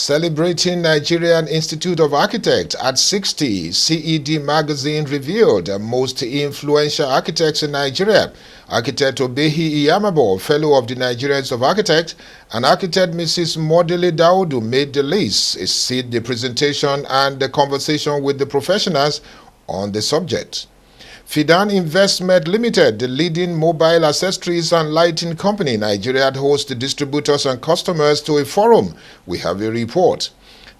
Celebrating Nigerian Institute of Architects at 60, CEDS Magazine revealed the most influential architects in Nigeria. Architect Obehi Iyamabo, Fellow of the Nigerian Institute of Architects, and architect Mrs. Modele Daudu made the list. It sees the presentation and the conversation with the professionals on the subject. Fidan Investment Limited, the leading mobile accessories and lighting company in Nigeria, hosts distributors and customers to a forum. We have a report.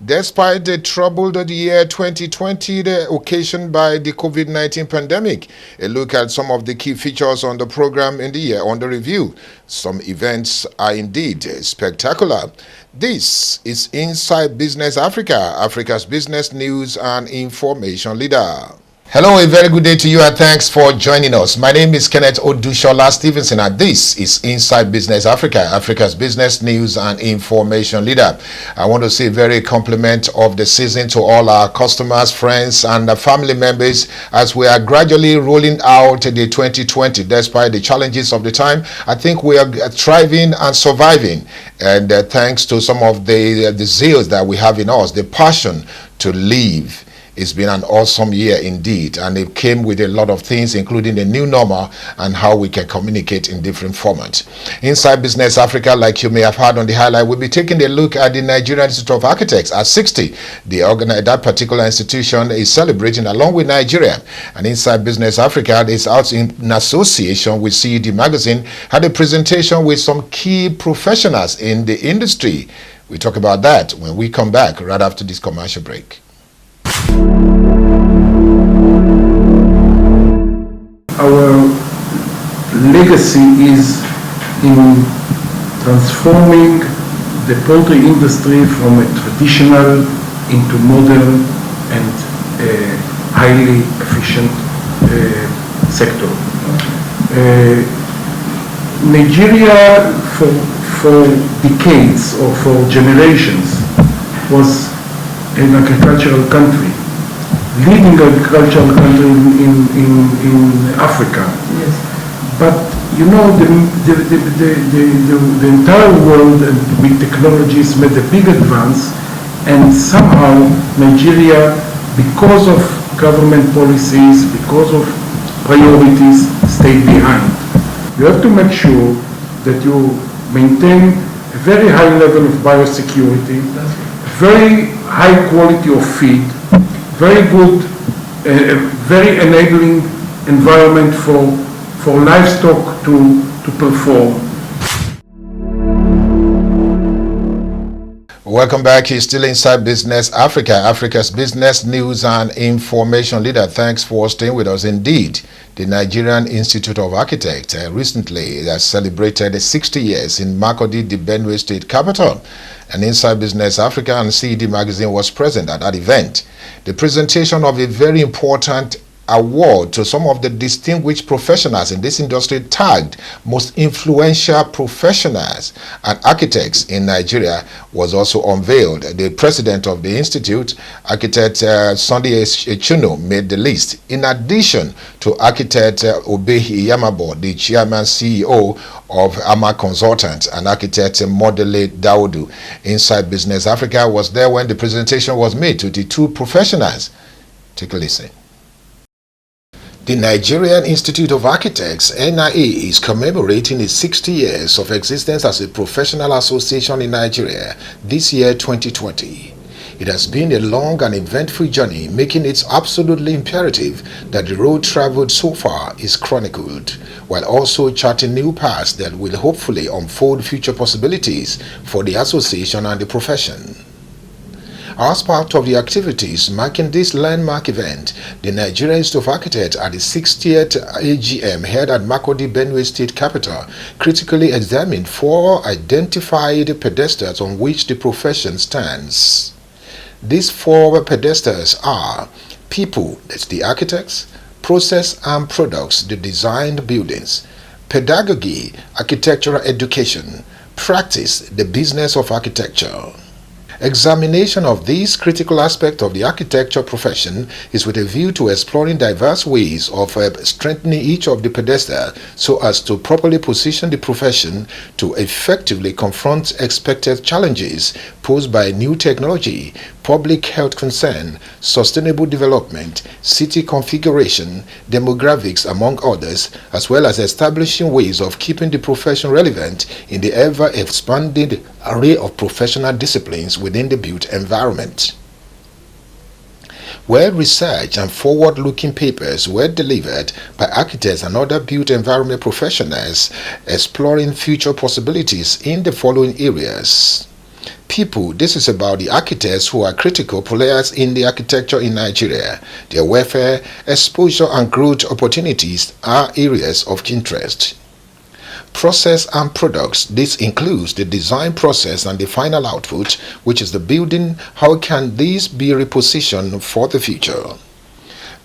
Despite the troubled year 2020 occasioned by the COVID-19 pandemic, a look at some of the key features on the program in the year under review. Some events are indeed spectacular. This is Inside Business Africa, Africa's business news and information leader. Hello, a very good day to you and thanks for joining us. My name is Kenneth Odushola Stevenson and this is Inside Business Africa, Africa's business news and information leader. I want to say very compliment of the season to all our customers, friends and family members as we are gradually rolling out the 2020 despite the challenges of the time. I think we are thriving and surviving, and thanks to some of the zeals that we have in us, the passion to live. It's been an awesome year indeed, and it came with a lot of things, including the new normal and how we can communicate in different formats. Inside Business Africa, like you may have heard on the highlight, we'll be taking a look at the Nigerian Institute of Architects at 60. That particular institution is celebrating along with Nigeria. And Inside Business Africa is out in association with CEDS Magazine, had a presentation with some key professionals in the industry. We talk about that when we come back right after this commercial break. Our legacy is in transforming the poultry industry from a traditional into modern and highly efficient sector. Nigeria for decades or for generations was an agricultural country, leading agricultural country in Africa. Yes. But you know, the entire world and with technologies made a big advance, and somehow Nigeria, because of government policies, because of priorities, stayed behind. You have to make sure that you maintain a very high level of biosecurity, very high quality of feed, very good, very enabling environment for livestock to perform. Welcome back. You're still Inside Business Africa, Africa's business news and information leader. Thanks for staying with us. Indeed, the Nigerian Institute of Architects recently celebrated 60 years in Makurdi, the Benue State capital. And Inside Business Africa and CEDS Magazine was present at that event. The presentation of a very important award to some of the distinguished professionals in this industry tagged most influential professionals and architects in Nigeria was also unveiled. The president of the institute, architect Sunday Echuno, made the list. In addition to architect Obehi Iyamabo, the chairman CEO of AMA Consultants, and architect Modele Daudu. Inside Business Africa was there when the presentation was made to the two professionals. Take a listen. The Nigerian Institute of Architects, NIA, is commemorating its 60 years of existence as a professional association in Nigeria this year 2020. It has been a long and eventful journey, making it absolutely imperative that the road traveled so far is chronicled, while also charting new paths that will hopefully unfold future possibilities for the association and the profession. As part of the activities marking this landmark event, the Nigerian Institute of Architects at the 60th AGM held at Makurdi, Benue State capital critically examined 4 identified pedestals on which the profession stands. These 4 pedestals are people, that's the architects, process and products, the designed buildings, pedagogy, architectural education, practice, the business of architecture. Examination of these critical aspects of the architecture profession is with a view to exploring diverse ways of strengthening each of the pedestal so as to properly position the profession to effectively confront expected challenges posed by new technology, public health concern, sustainable development, city configuration, demographics, among others, as well as establishing ways of keeping the profession relevant in the ever-expanding array of professional disciplines within the built environment. Well-researched and forward-looking papers were delivered by architects and other built environment professionals exploring future possibilities in the following areas. People, this is about the architects who are critical players in the architecture in Nigeria. Their welfare, exposure and growth opportunities are areas of interest. Process and products. This includes the design process and the final output, which is the building. How can these be repositioned for the future?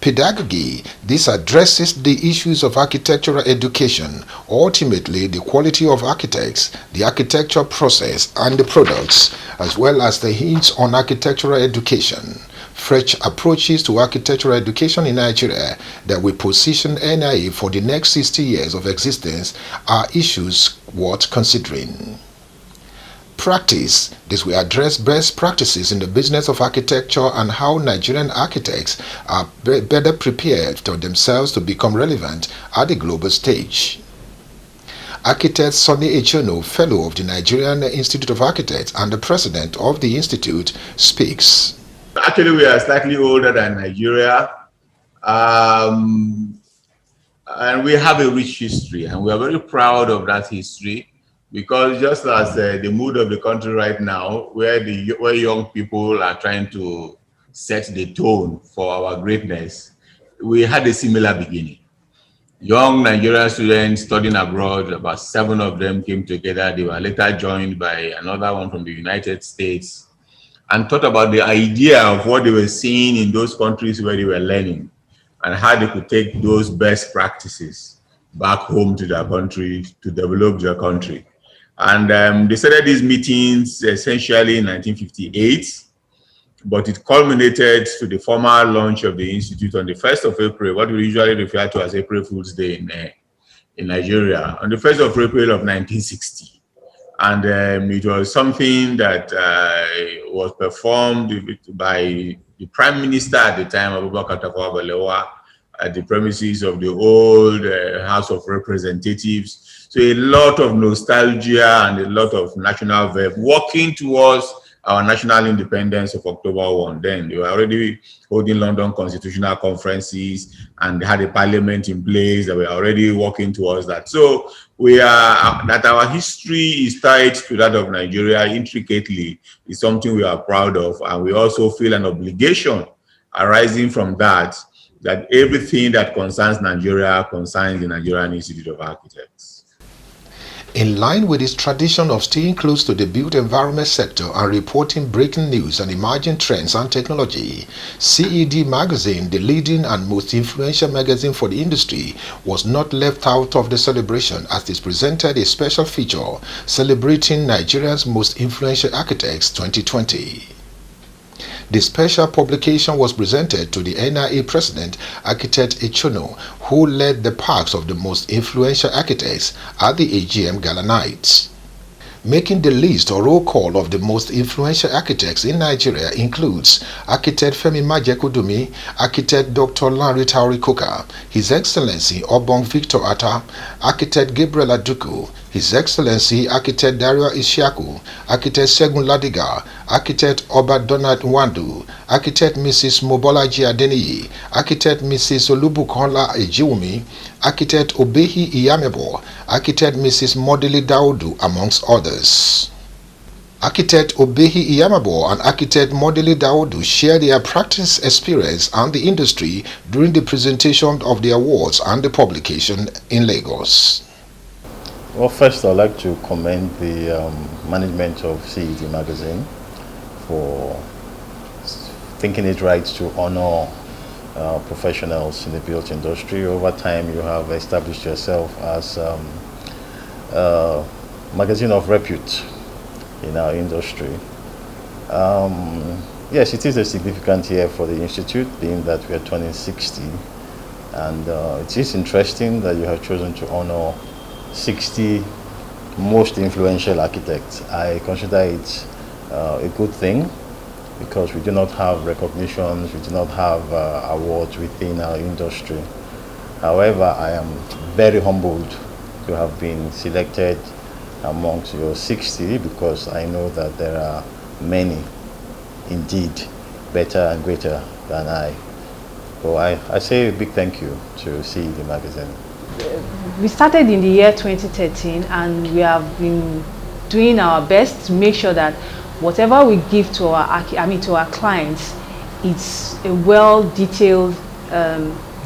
Pedagogy. This addresses the issues of architectural education, ultimately the quality of architects, the architecture process and the products, as well as the hints on architectural education. Fresh approaches to architectural education in Nigeria that will position NIA for the next 60 years of existence are issues worth considering. Practice. This will address best practices in the business of architecture and how Nigerian architects are better prepared for themselves to become relevant at the global stage. Architect Sonny Echono, Fellow of the Nigerian Institute of Architects and the President of the Institute, speaks. Actually, we are slightly older than Nigeria, and we have a rich history, and we are very proud of that history. Because just as the mood of the country right now, where young people are trying to set the tone for our greatness, we had a similar beginning. Young Nigerian students studying abroad, about 7 of them came together. They were later joined by another one from the United States and thought about the idea of what they were seeing in those countries where they were learning and how they could take those best practices back home to their country to develop their country. And they started these meetings essentially in 1958, but it culminated to the formal launch of the Institute on the 1st of April, what we usually refer to as April Fool's Day in Nigeria, on the 1st of April of 1960. And it was something that was performed by the Prime Minister at the time, Abubakar Tafawa Balewa, at the premises of the old House of Representatives. So a lot of nostalgia and a lot of national verve working towards our national independence of October 1. Then they were already holding London constitutional conferences and had a parliament in place that were already working towards that. So that our history is tied to that of Nigeria intricately is something we are proud of. And we also feel an obligation arising from that everything that concerns Nigeria concerns the Nigerian Institute of Architects. In line with its tradition of staying close to the built environment sector and reporting breaking news and emerging trends and technology, CEDS Magazine, the leading and most influential magazine for the industry, was not left out of the celebration as it presented a special feature celebrating Nigeria's most influential architects 2020. The special publication was presented to the NIA President, Architect Echono, who led the packs of the most influential architects at the AGM Gala Night. Making the list or roll call of the most influential architects in Nigeria includes Architect Femi Majekudumi, Architect Dr. Lanre Tauri Koka, His Excellency Obong Victor Atta, Architect Gabriel Aduku, His Excellency Architect Dario Ishiaku, Architect Segun Ladiga, Architect Oba Donald Nwandu, Architect Mrs. Mobolaji Adeniyi, Architect Mrs. Olubukola Ejiwumi, Architect Obehi Iyamebo, Architect Mrs. Modeli Daudu, amongst others. Architect Obehi Iyamebo and Architect Modeli Daudu share their practice experience and the industry during the presentation of the awards and the publication in Lagos. Well, first I'd like to commend the management of CEDS Magazine for thinking it right to honor professionals in the built industry. Over time, you have established yourself as a magazine of repute in our industry. Yes, it is a significant year for the Institute, being that we are turning 60. And it is interesting that you have chosen to honor 60 most influential architects. I consider it a good thing because we do not have recognitions, we do not have awards within our industry. However, I am very humbled to have been selected amongst your 60 because I know that there are many indeed better and greater than I. So I say a big thank you to CED Magazine. We started in the year 2013 and we have been doing our best to make sure that whatever we give to our clients, it's a well-detailed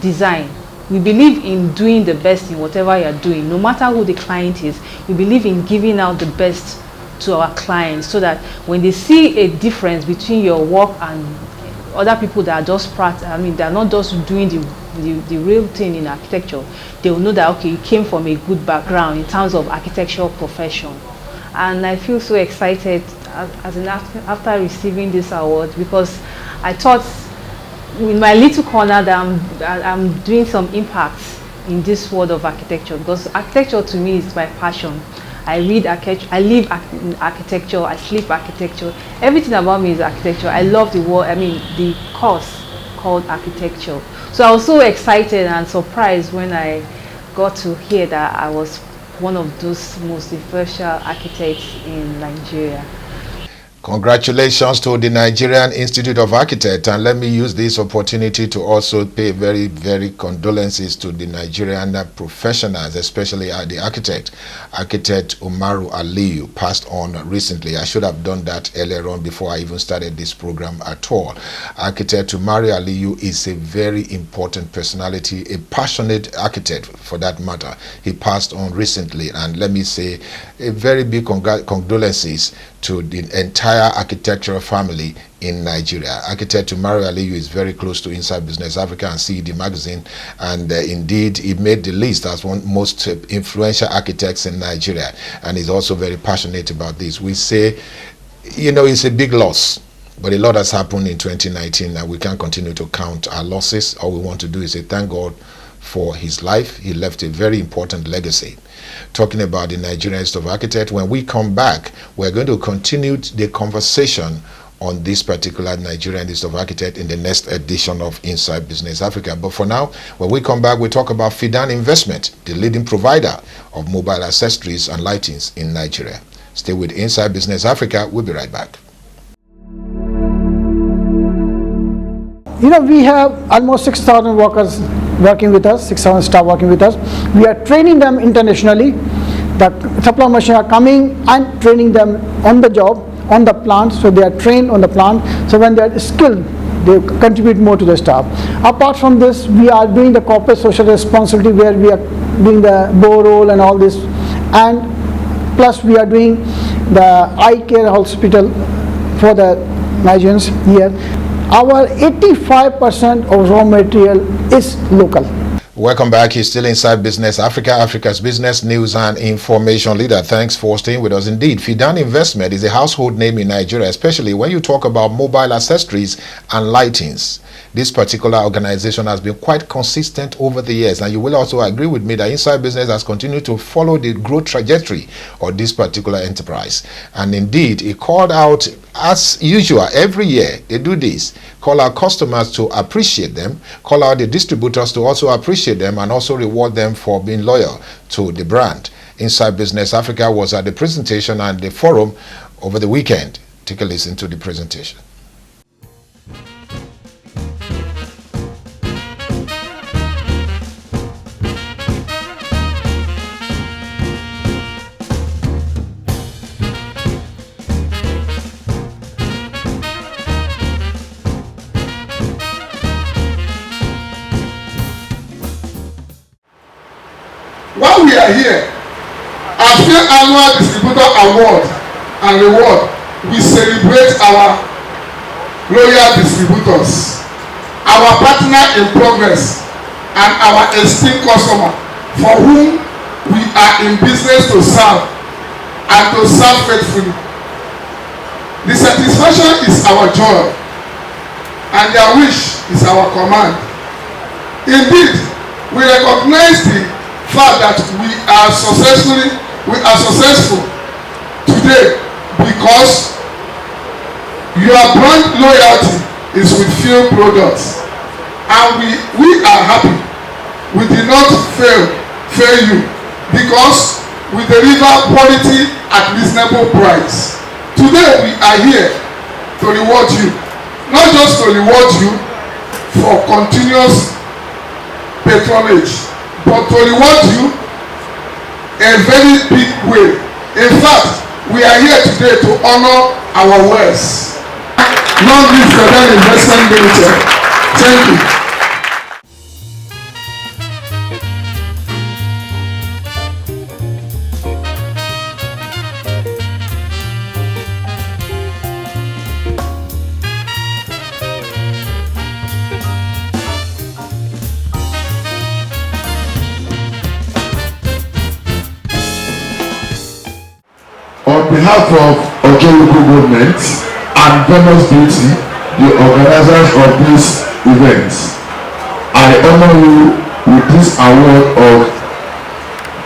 design. We believe in doing the best in whatever you're doing, no matter who the client is. We believe in giving out the best to our clients so that when they see a difference between your work and other people that are just they're not just doing the real thing in architecture, they will know that, okay, you came from a good background in terms of architectural profession. And I feel so excited after receiving this award because I thought in my little corner that I'm doing some impact in this world of architecture, because architecture to me is my passion. I read architecture, I live architecture, I sleep architecture. Everything about me is architecture. I love the course called architecture. So I was so excited and surprised when I got to hear that I was one of those most influential architects in Nigeria. Congratulations to the Nigerian Institute of Architects, and let me use this opportunity to also pay very, very condolences to the Nigerian professionals, especially the architect Umaru Aliyu, passed on recently. I should have done that earlier on before I even started this program at all. Architect Umaru Aliyu is a very important personality, a passionate architect for that matter. He passed on recently, and let me say a very big condolences to the entire architectural family in Nigeria. Architect Umaru Aliyu is very close to Inside Business Africa and CED Magazine, and indeed he made the list as one most influential architects in Nigeria, and he's also very passionate about this. We say, you know, it's a big loss, but a lot has happened in 2019 and we can't continue to count our losses. All we want to do is say thank God for his life. He left a very important legacy. Talking about the Nigerian Institute of Architects, when we come back, we're going to continue the conversation on this particular Nigerian Institute of Architects in the next edition of Inside Business Africa. But for now, when we come back, we talk about Fidan Investment, the leading provider of mobile accessories and lightings in Nigeria. Stay with Inside Business Africa. We'll be right back. You know, we have almost 6,000 workers working with us, 6,000 staff working with us. We are training them internationally. The supply machines are coming and training them on the job, on the plant, so they are trained on the plant. So when they are skilled, they contribute more to the staff. Apart from this, we are doing the corporate social responsibility where we are doing the borehole and all this. And plus we are doing the eye care hospital for the Nigerians here. Our 85% of raw material is local. Welcome back. He's still Inside Business Africa, Africa's business news and information leader. Thanks for staying with us. Indeed, Fidan Investment is a household name in Nigeria, especially when you talk about mobile accessories and lightings. This particular organization has been quite consistent over the years, and you will also agree with me that Inside Business has continued to follow the growth trajectory of this particular enterprise. And indeed, it called out, as usual, every year they do this, call our customers to appreciate them, call out the distributors to also appreciate them, and also reward them for being loyal to the brand. Inside Business Africa was at the presentation and the forum over the weekend. Take a listen to the presentation. While we are here, our fifth annual distributor award and reward, we celebrate our loyal distributors, our partner in progress, and our esteemed customer for whom we are in business to serve and to serve faithfully. The satisfaction is our joy, and their wish is our command. Indeed, we recognize the fact that we are successful today because your brand loyalty is with few products, and we are happy. We did not fail you because we deliver quality at reasonable price. Today we are here to reward you, not just to reward you for continuous patronage, but to reward you a very big way. In fact, we are here today to honor our words. Long live Fidan Investment Limited. Thank you. On behalf of Ojo Local Government and Venus Beauty, the organizers of this event, I honor you with this award of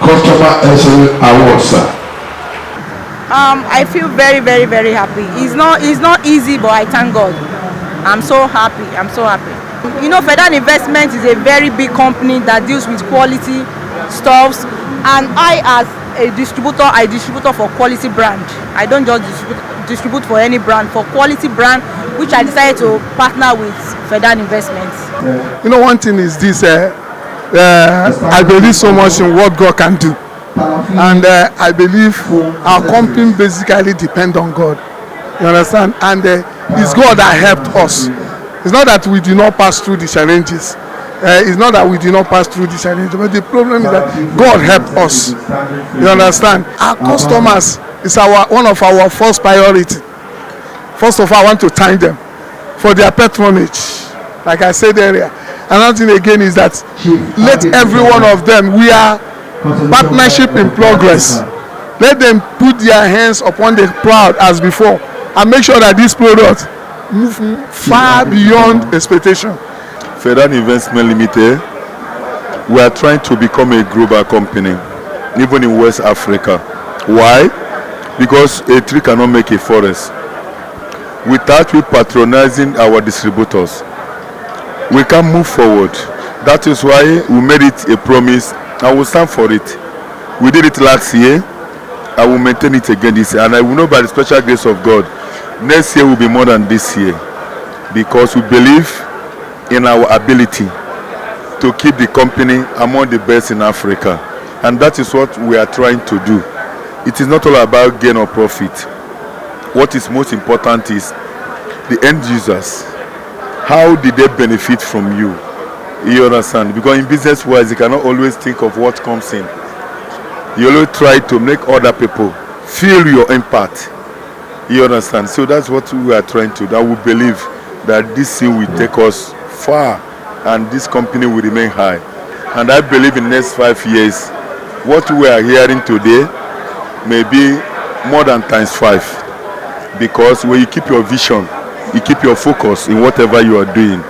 Customer Excellence Award, sir. I feel very, very, very happy. It's not easy, but I thank God. I'm so happy. You know, Fidan Investment is a very big company that deals with quality stuffs, and I distribute for quality brand. I don't just distribute for any brand, for quality brand, which I decided to partner with Fidan Investment. You know, one thing is this, I believe so much in what God can do, and I believe our company basically depend on God. You understand? And it's God that helped us. It's not that we do not pass through the challenges. It's not that we do not pass through the challenges, but the problem is that God helped us. You understand? Our customers is one of our first priority. First of all, I want to thank them for their patronage. Like I said earlier. Another thing again is that let every one of them, we are partnership in progress. Let them put their hands upon the plow as before and make sure that this product move far beyond expectation. Fidan Investment Limited, we are trying to become a global company, even in West Africa. Why? Because a tree cannot make a forest. Without we patronizing our distributors, we can move forward. That is why we made it a promise and we stand for it. We did it last year, I will maintain it again this year, and I will know by the special grace of God, next year will be more than this year, because we believe in our ability to keep the company among the best in Africa, and that is what we are trying to do. It is not all about gain or profit. What is most important is the end users. How did they benefit from you? You understand? Because in business wise, you cannot always think of what comes in. You always try to make other people feel your impact. You understand? So that's what we are trying to do. I will believe that this thing will take us far and this company will remain high. And I believe in the next 5 years, what we are hearing today may be more than ×5. Because when you keep your vision, you keep your focus in whatever you are doing,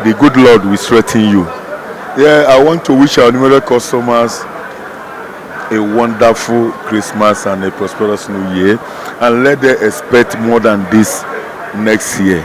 the good Lord will strengthen you. Yeah, I want to wish our numerous customers a wonderful Christmas and a prosperous New Year, and let them expect more than this next year.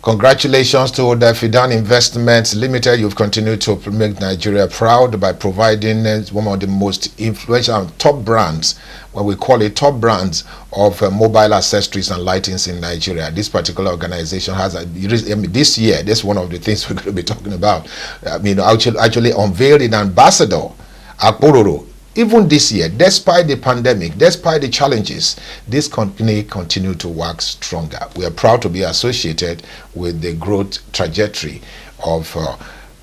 Congratulations to the Fidan Investment Limited. You've continued to make Nigeria proud by providing one of the most influential and top brands, what we call it top brands of mobile accessories and lightings in Nigeria. This particular organization has, this year, that's one of the things we're going to be talking about. Actually unveiled an ambassador, Akpororo. Even this year, despite the pandemic, despite the challenges, this company continued to work stronger. We are proud to be associated with the growth trajectory of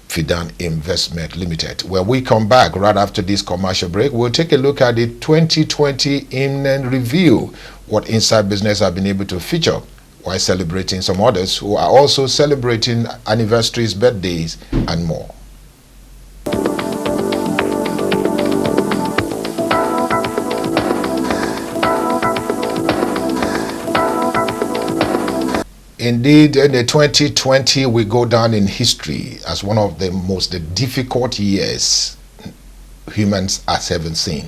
Fidan Investment Limited. When we come back right after this commercial break, we'll take a look at the 2020 in review, what Inside Business have been able to feature while celebrating some others who are also celebrating anniversaries, birthdays, and more. Indeed, in the 2020, we go down in history as one of the most difficult years humans has ever seen.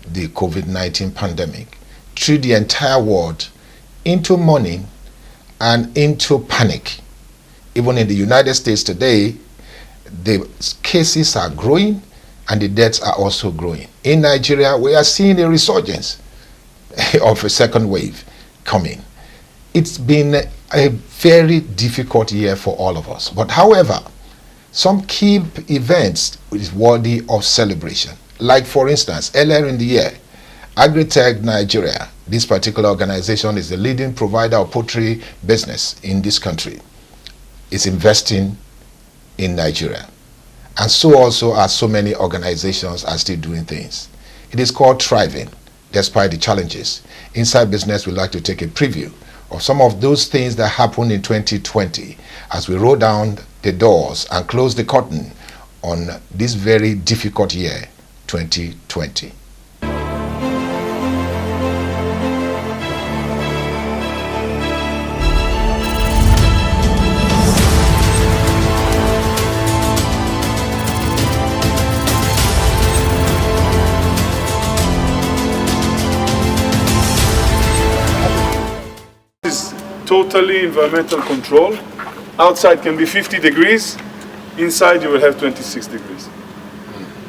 The COVID-19 pandemic threw the entire world into mourning and into panic. Even in the United States today, the cases are growing and the deaths are also growing. In Nigeria, we are seeing a resurgence of a second wave coming. It's been a very difficult year for all of us. But however, some key events is worthy of celebration. Like for instance, earlier in the year, Agritech Nigeria, this particular organization is the leading provider of poultry business in this country, is investing in Nigeria. And so also are so many organizations are still doing things. It is called thriving, despite the challenges. Inside Business, we'd like to take a preview of some of those things that happened in 2020 as we roll down the doors and close the curtain on this very difficult year, 2020. Totally environmental control. Outside can be 50 degrees, inside you will have 26 degrees.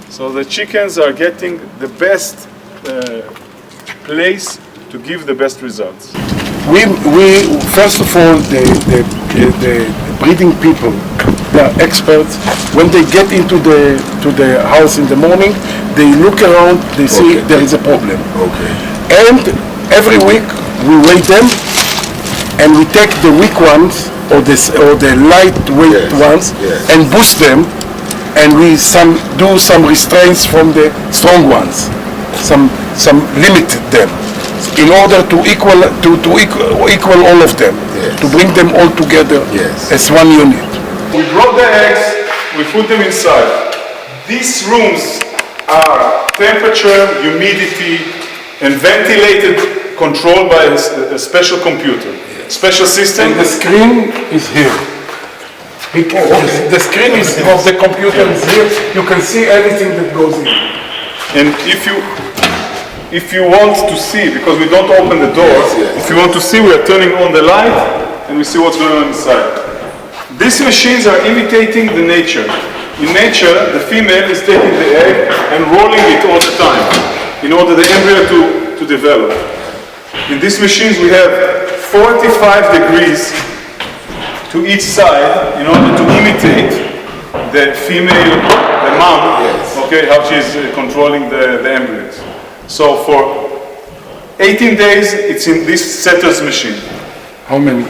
So the chickens are getting the best place to give the best results. We first of all, the breeding people, they are experts. When they get into the house in the morning, they look around, they see there is a problem. Okay. And every week we weigh them, and we take the weak ones or the lightweight ones and boost them, and we do some restraints from the strong ones, some limit them in order to equal all of them, to bring them all together as one unit. We brought the eggs, we put them inside. These rooms are temperature, humidity, and ventilated, controlled by a special computer. Special system. And the screen is here. The screen of the computer is here. You can see everything that goes in. And if you want to see, because we don't open the doors, if you want to see, we are turning on the light and we see what's going on inside. These machines are imitating the nature. In nature, the female is taking the egg and rolling it all the time in order the embryo to develop. In these machines, we have 45 degrees to each side in order to imitate the female, the mom, okay, how she's controlling the embryos. So for 18 days, it's in this setter's machine. How many?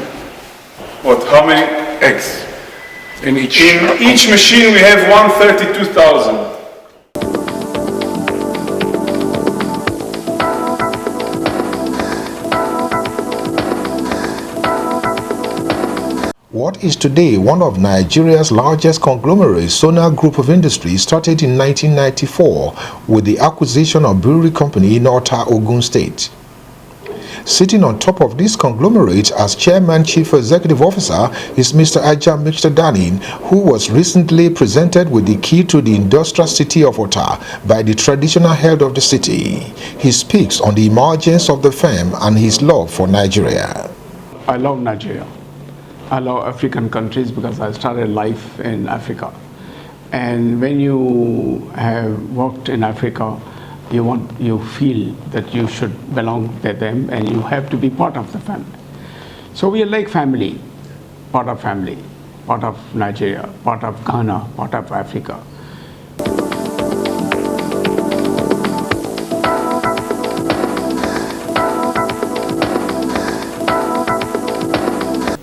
What? How many eggs? In each? In each machine, we have 132,000. What is today one of Nigeria's largest conglomerates, Sona Group of Industries, started in 1994 with the acquisition of brewery company in Ota, Ogun State. Sitting on top of this conglomerate as Chairman Chief Executive Officer is Mr. Ajam Danin, who was recently presented with the key to the industrial city of Ota by the traditional head of the city. He speaks on the emergence of the firm and his love for Nigeria. I love Nigeria. I love African countries because I started life in Africa. And when you have worked in Africa, you feel that you should belong to them and you have to be part of the family. So we are like family, part of Nigeria, part of Ghana, part of Africa.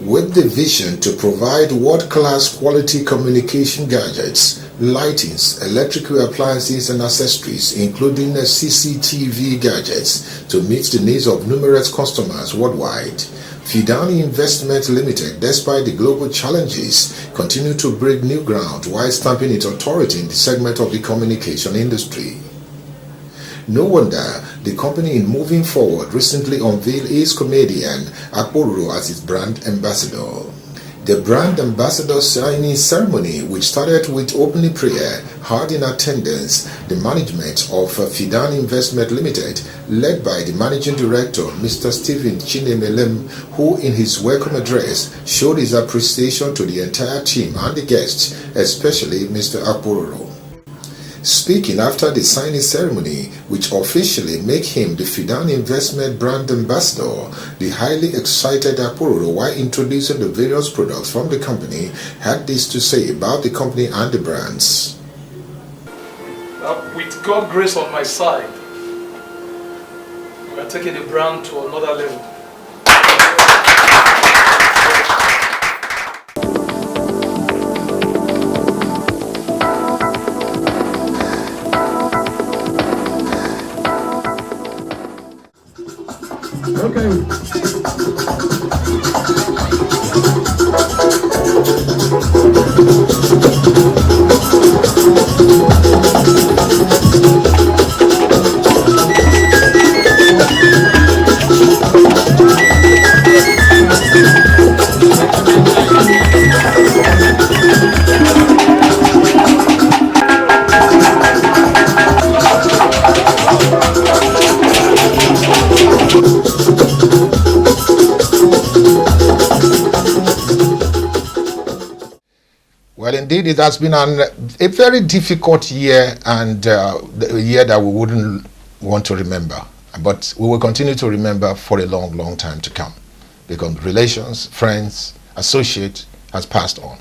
With the vision to provide world-class quality communication gadgets, lightings, electrical appliances and accessories, including CCTV gadgets, to meet the needs of numerous customers worldwide, Fidan Investment Limited, despite the global challenges, continued to break new ground while stamping its authority in the segment of the communication industry. No wonder the company, in moving forward, recently unveiled its comedian Akpororo as its brand ambassador. The brand ambassador signing ceremony, which started with opening prayer, had in attendance the management of Fidan Investment Limited, led by the managing director, Mr. Stephen Chinemelem, who in his welcome address showed his appreciation to the entire team and the guests, especially Mr. Akpororo. Speaking after the signing ceremony, which officially make him the Fidan Investment brand ambassador, the highly excited Akpororo, while introducing the various products from the company, had this to say about the company and the brands. With God's grace on my side, we are taking the brand to another level. Well, indeed, it has been a very difficult year, and a year that we wouldn't want to remember. But we will continue to remember for a long, long time to come, because relations, friends, associates has passed on.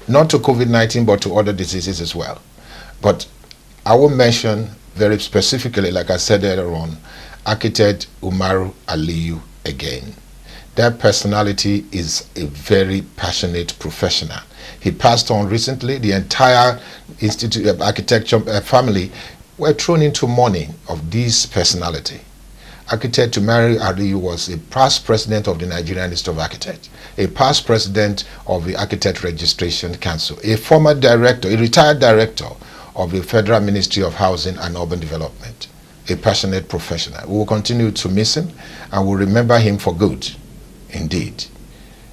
Not to COVID-19, but to other diseases as well. But I will mention very specifically, like I said earlier on, architect Umaru Aliyu again. That personality is a very passionate professional. He passed on recently. The entire Institute of Architecture family were thrown into mourning of this personality. Architect Umaru Aliyu was a past president of the Nigerian Institute of Architects, a past president of the Architect Registration Council, a former director, a retired director of the Federal Ministry of Housing and Urban Development, a passionate professional. We will continue to miss him and we'll remember him for good, indeed.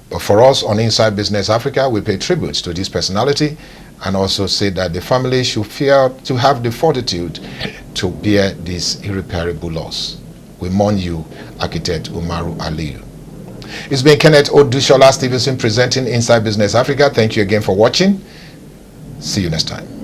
But for us on Inside Business Africa, we pay tribute to this personality and also say that the family should fear to have the fortitude to bear this irreparable loss. We mourn you, Architect Umaru Aliyu. It's been Kenneth Odushola Stevenson presenting Inside Business Africa. Thank you again for watching. See you next time.